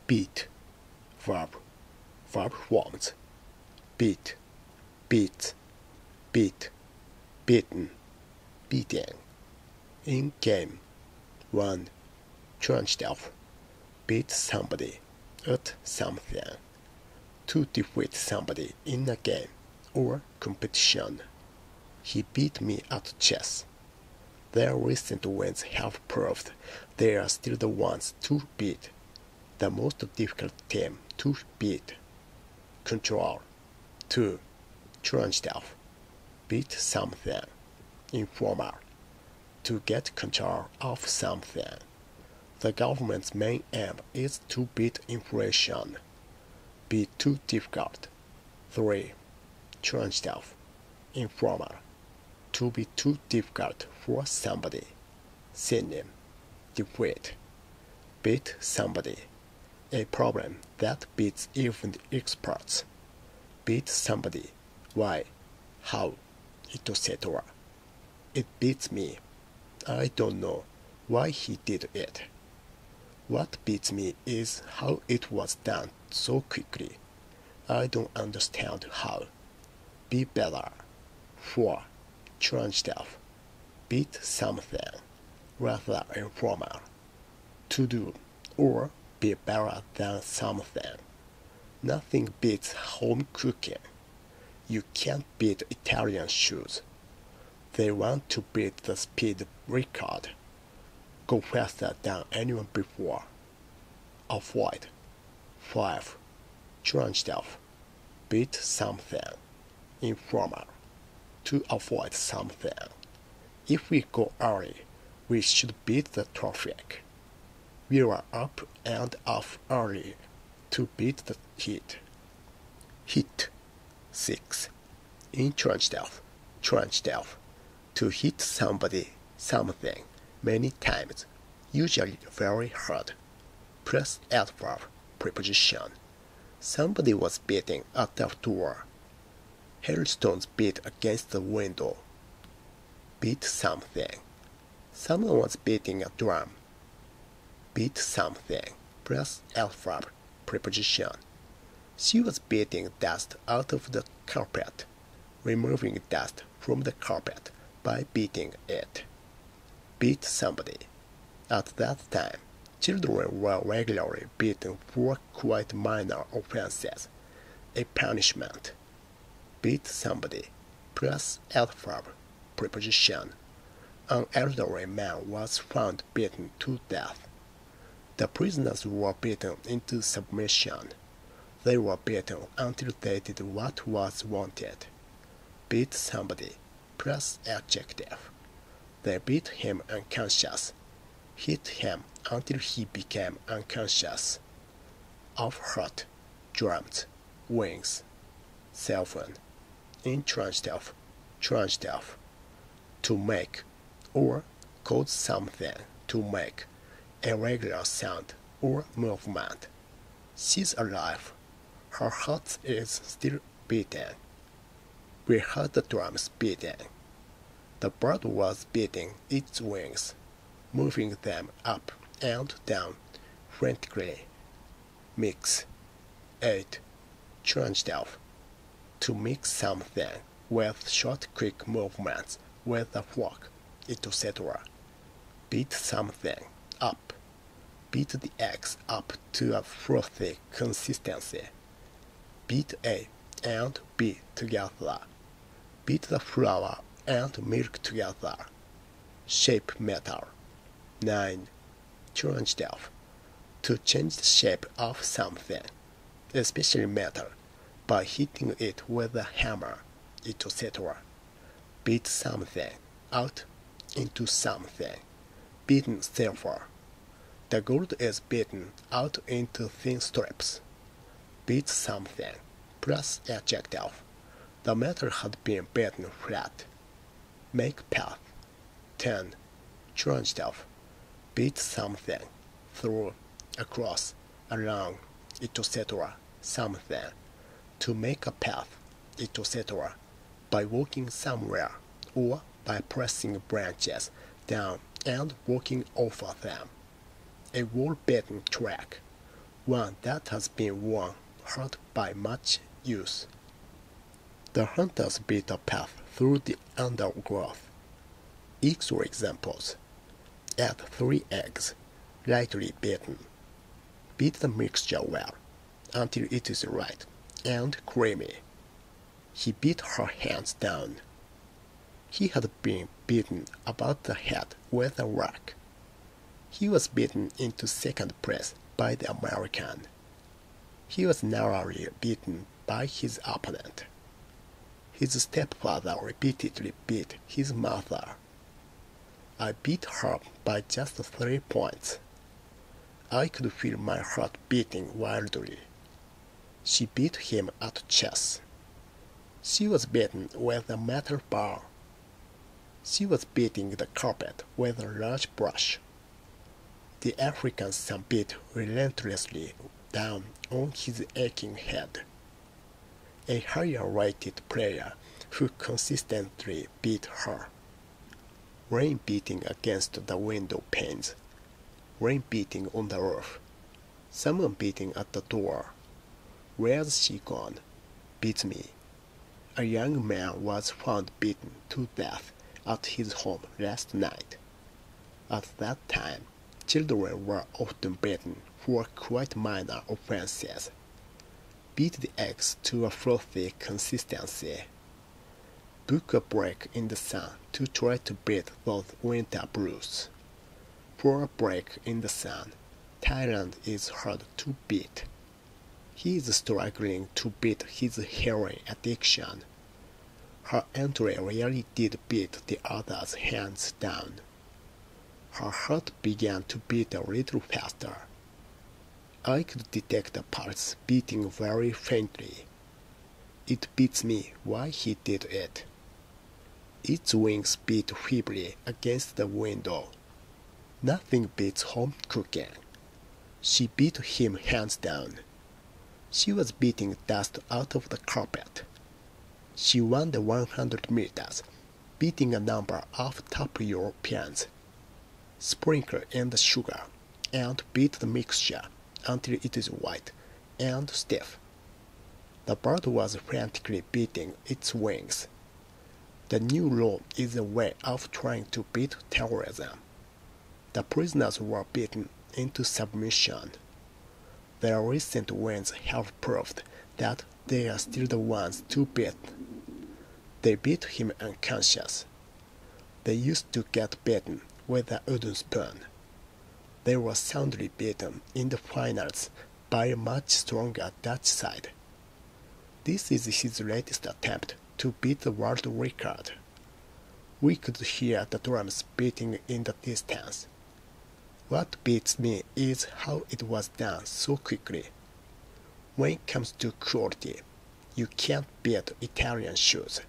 beat, verb forms, beat, beats, beat, beaten, beating. In game 1. Changed off, beat somebody at something. To defeat somebody in a game or competition. He beat me at chess. Their recent wins have proved they are still the ones to beat. The most difficult team to beat. Control 2. Changed off, beat something. Informal, to get control of something. The government's main aim is to beat inflation. Be too difficult. 3. Changed off, informal, to be too difficult for somebody. Synonym, defeat, beat somebody, a problem that beats even the experts. Beat somebody, why, how, etc. It beats me. I don't know why he did it. What beats me is how it was done so quickly. I don't understand how. Be better. 4. Changed off, beat something, rather informal. To do or be better than something. Nothing beats home cooking. You can't beat Italian shoes. They want to beat the speed record. Go faster than anyone before. Avoid. 5. Changed off, beat something. Informal, to avoid something. If we go early, we should beat the traffic. We are up and off early to beat the heat. Hit. 6. In changed off, to hit somebody, something, many times, usually very hard. Plus adverb, preposition. Somebody was beating at the door. Hailstones beat against the window. Beat something. Someone was beating a drum. Beat something, plus adverb, preposition. She was beating dust out of the carpet, removing dust from the carpet by beating it. Beat somebody. At that time, children were regularly beaten for quite minor offenses, a punishment. Beat somebody, plus adverb, preposition. An elderly man was found beaten to death. The prisoners were beaten into submission. They were beaten until they did what was wanted. Beat somebody, plus adjective. They beat him unconscious. Hit him until he became unconscious. Of hurt, drums, wings. Cell phone. In changed off, to make, or cause something to make a regular sound or movement. She's alive. Her heart is still beating. We heard the drums beating. The bird was beating its wings, moving them up and down frantically. Mix. 8. Changed off, to mix something with short quick movements with a fork, etc. Beat something up. Beat the eggs up to a frothy consistency. Beat A and B together. Beat the flour and milk together. Shape matter. 9. Changed off, to change the shape of something, especially metal, by hitting it with a hammer, etc. Beat something out into something. Beaten silver. The gold is beaten out into thin strips. Beat something, plus adjective. The metal had been beaten flat. Make path. 10. Changed off, beat something, through, across, along, etc. something. To make a path, etc. by walking somewhere, or by pressing branches down and walking over them. A wall-beaten track. one that has been worn hard by much use. The hunters beat a path through the undergrowth. Eggs were examples. Add 3 eggs, lightly beaten. Beat the mixture well, until it is light and creamy. He beat her hands down. He had been beaten about the head with a rock. He was beaten into second place by the American. He was narrowly beaten by his opponent. His stepfather repeatedly beat his mother. I beat her by just 3 points. I could feel my heart beating wildly. She beat him at chess. She was beaten with a metal bar. She was beating the carpet with a large brush. The African son beat relentlessly down on his aching head. A higher-rated player who consistently beat her. Rain beating against the window panes. Rain beating on the roof. Someone beating at the door. Where's she gone? Beats me. A young man was found beaten to death at his home last night. At that time, children were often beaten for quite minor offenses. Beat the eggs to a frothy consistency. Book a break in the sun to try to beat those winter blues. For a break in the sun, Thailand is hard to beat. He is struggling to beat his heroin addiction. Her entry really did beat the others hands down. Her heart began to beat a little faster. I could detect the pulse beating very faintly. It beats me why he did it. Its wings beat feebly against the window. Nothing beats home cooking. She beat him hands down. She was beating dust out of the carpet. She won the 100 meters, beating a number of top Europeans. Sprinkle in the sugar and beat the mixture until it is white and stiff. The bird was frantically beating its wings. The new law is a way of trying to beat terrorism. The prisoners were beaten into submission. Their recent wins have proved that they are still the ones to beat. They beat him unconscious. They used to get beaten with a wooden spoon. They were soundly beaten in the finals by a much stronger Dutch side. This is his latest attempt to beat the world record. We could hear the drums beating in the distance. What beats me is how it was done so quickly. When it comes to cruelty, you can't beat Italian shoes.